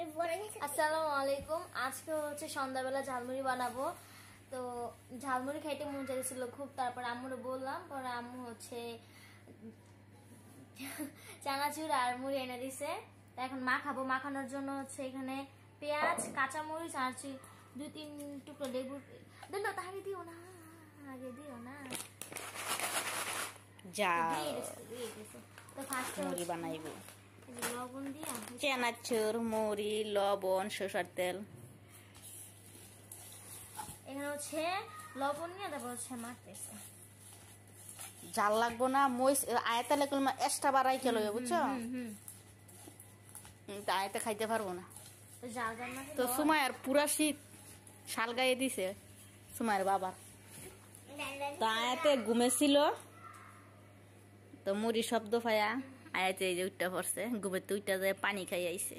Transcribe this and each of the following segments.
আসসালামু আলাইকুম। আজকে হচ্ছে সন্ধ্যাবেলা ঝালমুড়ি বানাবো। তো ঝালমুড়ি খাইতে মন চাইছিল খুব, তারপর আম্মুরে বললাম, পরে আম্মু হচ্ছে চানাচুর আর মুড়ি এনে দিছে। তা এখন মাখাবো। মাখানোর জন্য হচ্ছে এখানে পেঁয়াজ, কাঁচামরিচ আর 2-3 টুকরো লেবু দিল। তাহলে দিও না, আগে দিও না, যা তো ফার্স্টে মুড়ি বানাইবো। লবণ দিয়া চানাচুর, মুড়ি, লবণ, সরষের তেল। এখানে হচ্ছে লবণ নিয়ে তারপর হচ্ছে মাখতেছে। জাল লাগবো না, মইস আয়তালে কলমা এক্সট্রা বাড়াই খেলো, বুঝছো? আয়তে খাইতে পারবো না। তো সুমায়ের পুরা শীত শাল গায়ে দিছে সুমায়ের বাবা। তো আয়াতে ঘুমেছিল, তো মুড়ি শব্দ পায়া আয়াতে এই যে উঠটা পড়ছে, ঘুমেতে উঠটা যায় পানি খাই আইছে।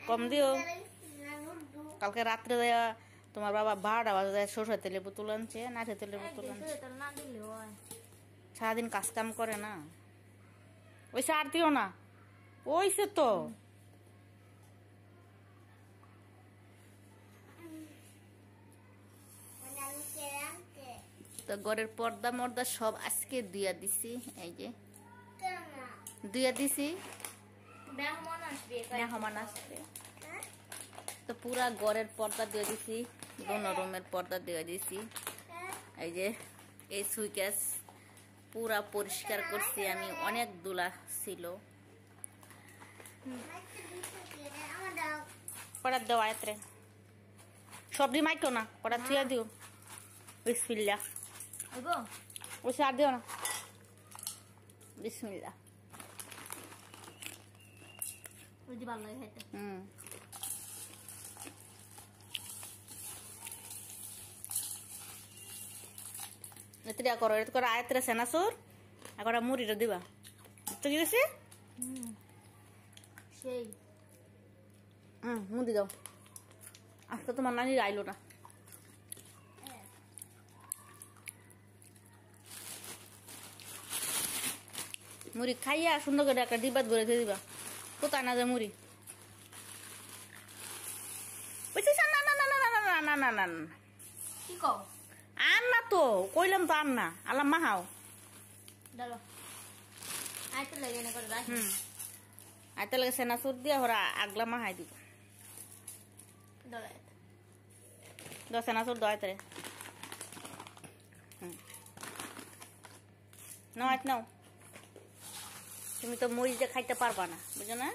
কম দিও, কালকে রাত্রে দেয়া তোমার বাবা 12টা বাজে সরষের তেলে বোতল আনছে, নাচের তেলের বোতল আনছে। সারাদিন কাজ কাম করে না, ওই আর দিও না, ওইসে তো তো ঘরের পর্দা মর্দা সব আজকে দুইয়া দিছি, এই যে দুইয়া দিছি, মেহমান আসবে। তো পুরা ঘরের পর্দা দিয়ে দিছি, দোনো রুমের পর্দা দিয়ে দিছি। এই যে এই সুইকেস পুরা পরিষ্কার করছি আমি, অনেক ধুলা ছিল। পড়ার দেওয়া এত্রে সবজি মাইতো না, পড়া থুয়া দিও। বিসমিল্লাহ, ওই আর দিও না, বিসমিল্লাহ। এতটা করো, এত করে আয়ত্রে সেনাসুর এখন মুড়িটা দিবা। তো কি গেছে সেই মুড়ি দাও। আজকে তোমার নানি আইলো না। মুড়ি খাইয়া সুন্দর করে একটা ডিবাত ভরে দিয়ে দিবা, কোথায় না যায় মুড়ি। না না না না না না না না না না, কি কও? আর না তো কইলাম তো আর না, আল্লাহ মাহাও আইতে লাগে না করে রাখ। আইতে লাগে সেনাসুর দিয়া ওরা আগলা মাহাই দিব। সেনাসুর দয়াতে নাও, নাও। তুমি তো মুড়ি যে খাইতে পারবা না, বুঝো না?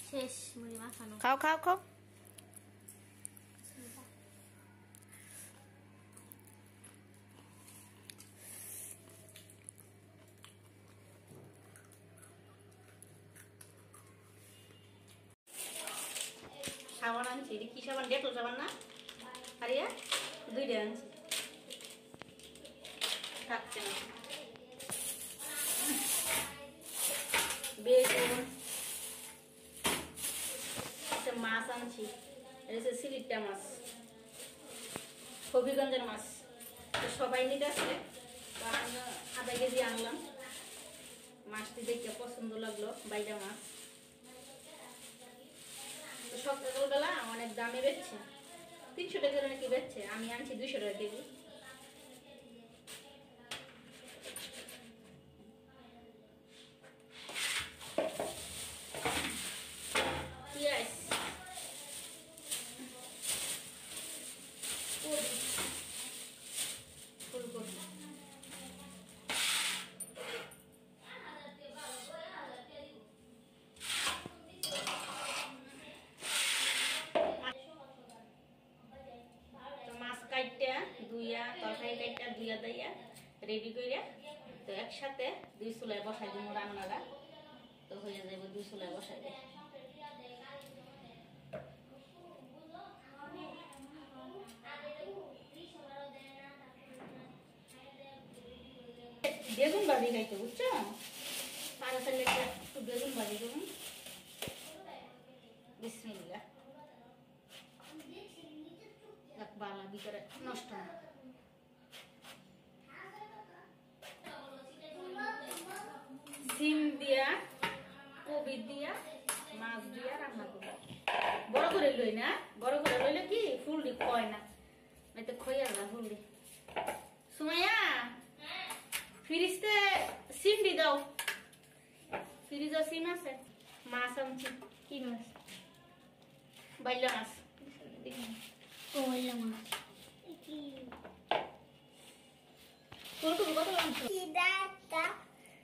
শেষ মুড়ি মাখানো। খাও খাও খাও। সাবান আনছি, কি সাবান? ডেটল সাবান না? আরিয়া 2টা আনছি, থাকছে না। বেগুন, মাছ আনছি, সিলিটটা মাছ, হবিগঞ্জের মাছ। তো সবাই নিতে আসলে আধা কেজি আনলাম। মাছটি দেখতে পছন্দ লাগলো, বাইজা মাছ। তো সকালবেলা অনেক দামে বেচছে, 300 টাকা নাকি বেচছে, আমি আনছি 200 টাকা কেজি। রেডি কইরা তো একসাথে 2 চুলায় বসাই দিব রান্নাটা। তো হয়ে যাবে 2 চুলায় বসাই দে। বেগুন ভাজি খাইতে, বুঝছো? পারা চাইলে একটু বেগুন ভাজি করুন। বিসমিল্লাহ। বালা ভিতরে নষ্ট না। দিয়া কবি দিয়া মাছ দিয়া রান্না করব বড় করে লই না বড় করে লইলে কি ফুল দি কয় না এতে খইয়া না ফুল দি সুমাইয়া ফ্রিজতে সিম দি দাও ফ্রিজে সিম আছে মাছ আনছি কি মাছ বাইলা মাছ কইলা মাছ ফুলকপি কত আনছো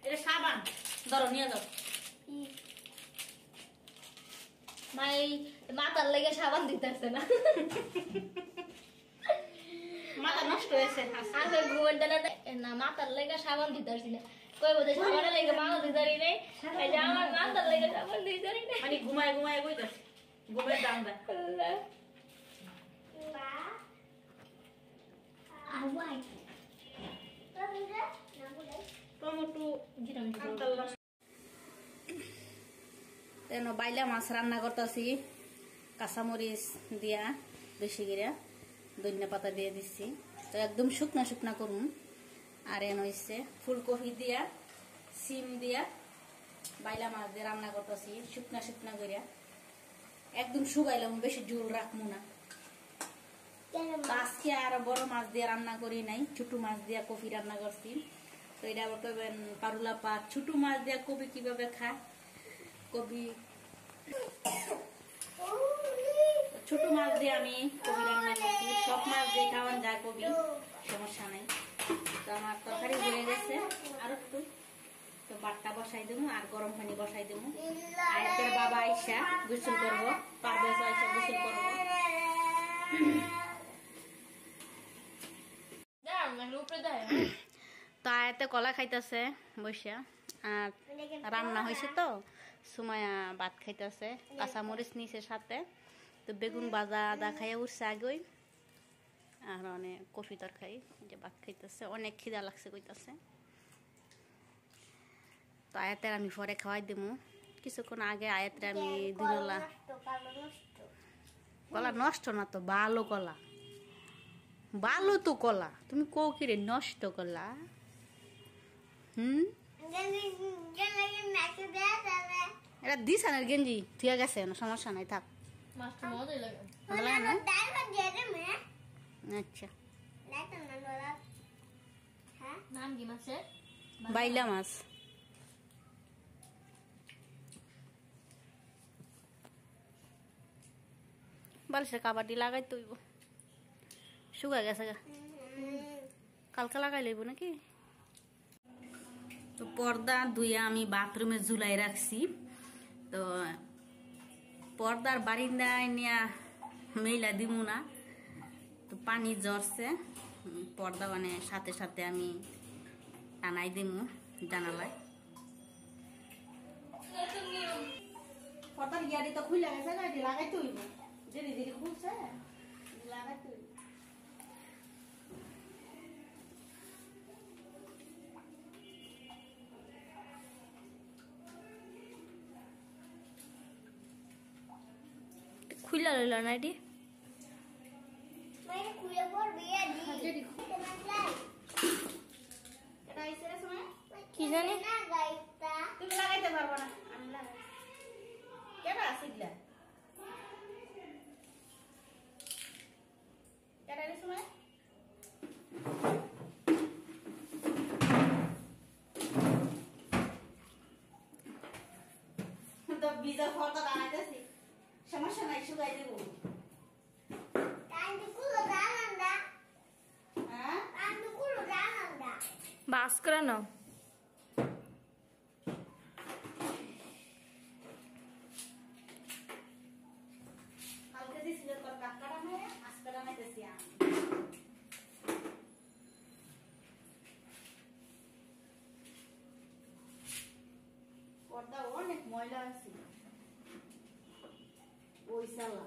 এটা সাবান ধরো নিয়ে যাও মাই মাথার লেগে সাবান দিতেছে না মাথা নষ্ট হয়েছে আগে ঘুমের ডানা না মাথার লেগে সাবান দিতেছি না কই বলতে সাবানের লেগে মাথা দিতারি নেই এই যে আমার মাথার লেগে সাবান দিতারি নেই মানে ঘুমায় ঘুমায় কইতাছে ঘুমের দাম দেয় আওয়াই টমেটো বাইলা মাছ রান্না করতেছি কাঁচামরিচ দিয়া বেশি করে ধনিয়া পাতা দিয়ে দিচ্ছি তো একদম শুকনা শুকনা করুন আর এন হচ্ছে ফুলকপি দিয়া সিম দিয়া বাইলা মাছ দিয়ে রান্না করতেছি শুকনা শুকনা করিয়া একদম শুকাইলাম বেশি ঝোল রাখবো না আজকে আর বড় মাছ দিয়ে রান্না করি নাই ছোট মাছ দিয়া কপি রান্না করছি তো এটা আবার কইবেন পারুলা পাত ছোট মাছ দিয়া কপি কিভাবে খায় কপি ছোট মাছ দিয়ে আমি কপি রান্না করছি সব মাছ দিয়ে খাওয়ান যায় কপি সমস্যা নাই তো আমার তরকারি হয়ে গেছে আর একটু তো বাটটা বসাই দেবো আর গরম পানি বসাই দেবো আয়াতের বাবা আইসা গোসল করবো পারভেজ আইসা গোসল করবো তো আয়াতে কলা খাইতেছে বসে আর রান্না হয়েছে তো সুমায়া ভাত খাইতেছে কাঁচামরিচ নিচে সাথে তো বেগুন ভাজা আদা খাইয়া উঠছে আগেই আর অনেক কফি তরকারি যে ভাত খাইতেছে অনেক খিদা লাগছে কইতাছে তো আয়াতের আমি পরে খাওয়াই দেবো কিছুক্ষণ আগে আয়াতের আমি দিনলা কলা নষ্ট না তো ভালো কলা ভালো তো কলা তুমি কৌ কিরে নষ্ট কলা এটা দিশানের গেঞ্জি থুয়া গেছে না সমস্যা নাই থাক আচ্ছা নাম কি মাছের বাইলা মাছ বালিশের কাবাডি লাগাই তৈব শুকা গেছে গা কালকে লাগাই লইব নাকি তো পর্দা ধুইয়া আমি বাথরুমে ঝুলাই রাখছি তো পর্দার বারিন্দায় নিয়ে মেলা দিব না তো পানি ঝরছে পর্দা মানে সাথে সাথে আমি টানাই দিব জানালায় পর্দার ইয়ারি তো খুলে গেছে না এটি লাগাইতে হইব ধীরে ধীরে খুলছে লাগাইতে হইব খুইলা লইল না এটি কি জানি তুমি লাগাইতে পারবো না আমি লাগাই কেন আসিলা কেন সময় তো বিজা ফটো দাঁড়াইতেছি সমস্যা নাই শুকাই দেবো বাস করে নাও কালকে দিছিল তোর কাকারা নাই আজকে বানাইতেছি আমি পর্দা অনেক ময়লা আছে ওই সালা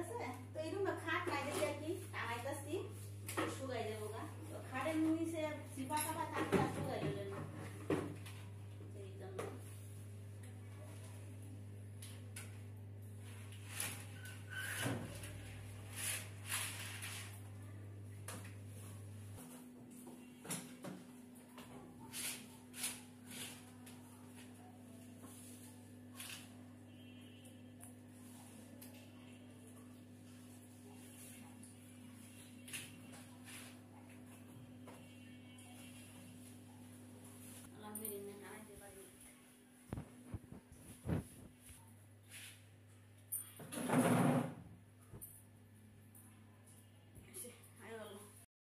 আছে তো এই রুমে খাট নাই দেখি আর কি টানাইতাছি শুকাই দেবো গা তো খাটের নিচে চিপা চাপা থাকতে আর শুকাই দেবে না এই জন্য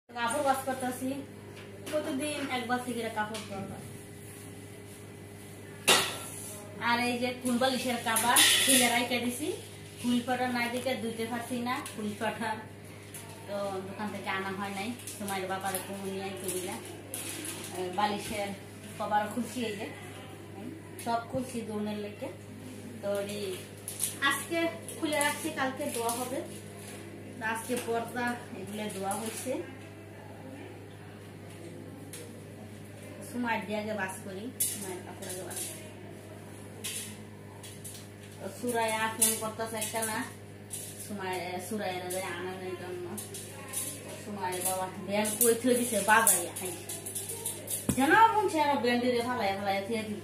কাপড় ওয়াশ করতেছি প্রতিদিন একবার থেকে কাপড় ধোয়া হয় আর এই যে ফুল বালিশের কাবার খুলে রাইখে দিছি ফুল ফাটা নাই দিকে দুইতে পারছি না ফুল ফাটা তো দোকান থেকে আনা হয় নাই তোমার বাপারে কমে নিয়ে আইতে দিলা বালিশের কবার খুলছি এই যে সব খুলছি দৌড়ের লেগে তো আজকে খুলে রাখছি কালকে ধোয়া হবে আজকে পর্দা এগুলো ধোয়া হয়েছে সুমার দিয়ে আগে বাস করি সুমায়ের কাপড় আগে বাস করি সুরাইয়া ফোন করতেছে একটা না সুরাইয়ের যায় আনানোর জন্য সুমায়ের বাবা ব্যান্ড কই থুয়ে দিছে বাজাইয়া যেন বলছে আমার ব্যান্ডে ফালাইয়া ফালাইয়া থুয়ে দিই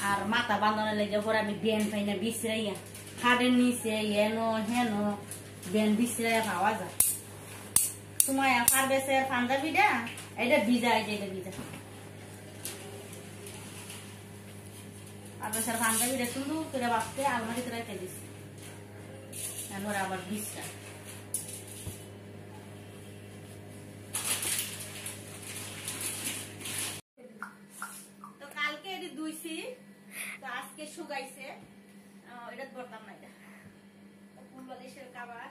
আর মাথা বাঁধানোর লেগে পরে আমি ব্যান্ড পাই না বিশ্রাইয়া খাটের নিচে হেনো হেনো ব্যান্ড বিশ্রাইয়া পাওয়া যায় তোমায় পারবেছে পাঞ্জাবিটা এটা ভিজা এটা ভিজা পারবেছে পাঞ্জাবিটা সুন্দর করে বাঁচতে আলমারিতে রেখে দিচ্ছি ওরা আবার বিষটা তো কালকে এটি ধুইছি তো আজকে শুকাইছে এটা করতাম না এটা ফুল বালিশের কাবার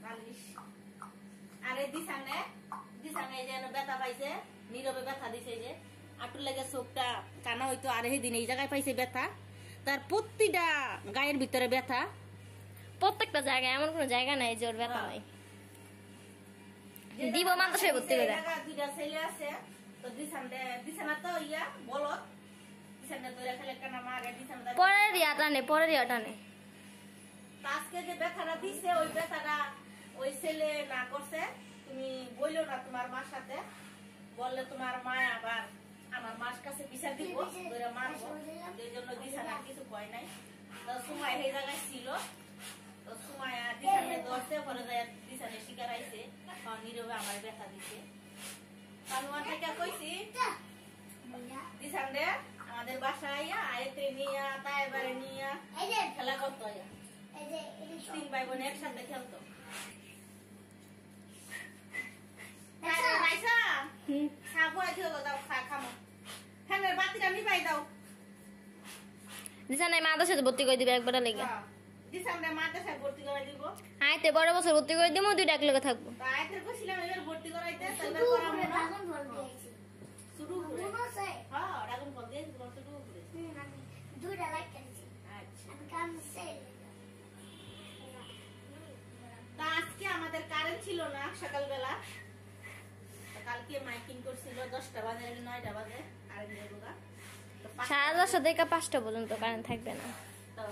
বালিশ আর এই দিশানে যেন ব্যথা পাইছে নীরবে ব্যথা দিছে যে আটুর লেগে চোখটা কানা হইতো আর এই দিন এই জায়গায় পাইছে ব্যথা তার প্রতিটা গায়ের ভিতরে ব্যথা প্রত্যেকটা জায়গায় এমন কোনো জায়গা নাই যে ওর ব্যথা নাই দিব মানতে ভর্তি করে দুইটা ছেলে আছে তো দিশানা তো ইয়া বলো দিশানা ধরে খেলে কানা মারে দিশানা পরের ইয়াটানে আজকে যে ব্যথাটা দিছে ওই ব্যথাটা ওই ছেলে না করছে তুমি বললো না তোমার মার সাথে বললে তোমার মা আবার আমার মার কাছে বিচার দিব ধরে মারবো এই জন্য দিশানা কিছু ভয় নাই তো সময় এই জায়গায় ছিল তো সময় দিশানে ধরছে পরে যায় দিশানে শিকার আইছে নীরবে আমার ব্যথা দিছে কানুয়ার থেকে কইছি দিশানে আমাদের বাসায় আইয়া আইতে নিয়া তাই বারে নিয়া খেলা করতো আইয়া 3 ভাই বোন একসাথে খেলতো ভর্তি করে দিবে একবার লেগে আইতে বড় বছর ভর্তি করে দিব 2টা এক লগে থাকবো আজকে আমাদের কারেন্ট ছিল না সকালবেলা কালকে মাইকিং করছিল 10টা বাজে 9টা বাজে আর 10:30 থেকে 5টা পর্যন্ত কারেন্ট থাকবে না তো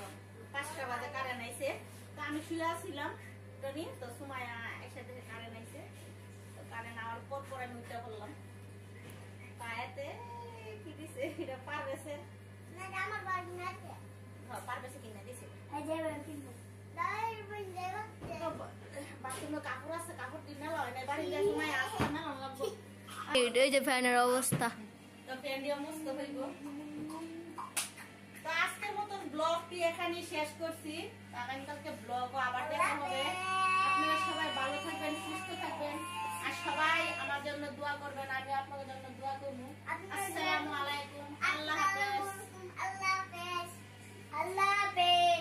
5টা বাজে কারেন্ট আইছে তো আমি শুয়ে আছিলাম টনি তো সময় একসাথে কারেন্ট আইছে তো কারেন্ট আওয়ার পর আমি উঠে বললাম পায়েতে কি দিছে এটা পারবেছে না আমার বাড়ি না হ্যাঁ পারবেছে কিনা দিছে এই যে কিনবো দাই বই দেবা বাথরুমে কাপড় আছে কাপড় দিন না লয় না বাড়ি যাওয়ার সময় আসছে না লাগবো এই যে ফ্যানের অবস্থা তো ফ্যান দিয়ে মুছতে হইব তো আজকের মতন ব্লগটি এখানেই শেষ করছি আগামীকালকে ব্লগও আবার দেখা হবে আপনারা সবাই ভালো থাকবেন সুস্থ থাকবেন আর সবাই আমার জন্য দোয়া করবেন আমি আপনাদের জন্য দোয়া করব আসসালামু আলাইকুম আল্লাহ হাফেজ আল্লাহ হাফেজ আল্লাহ হাফেজ।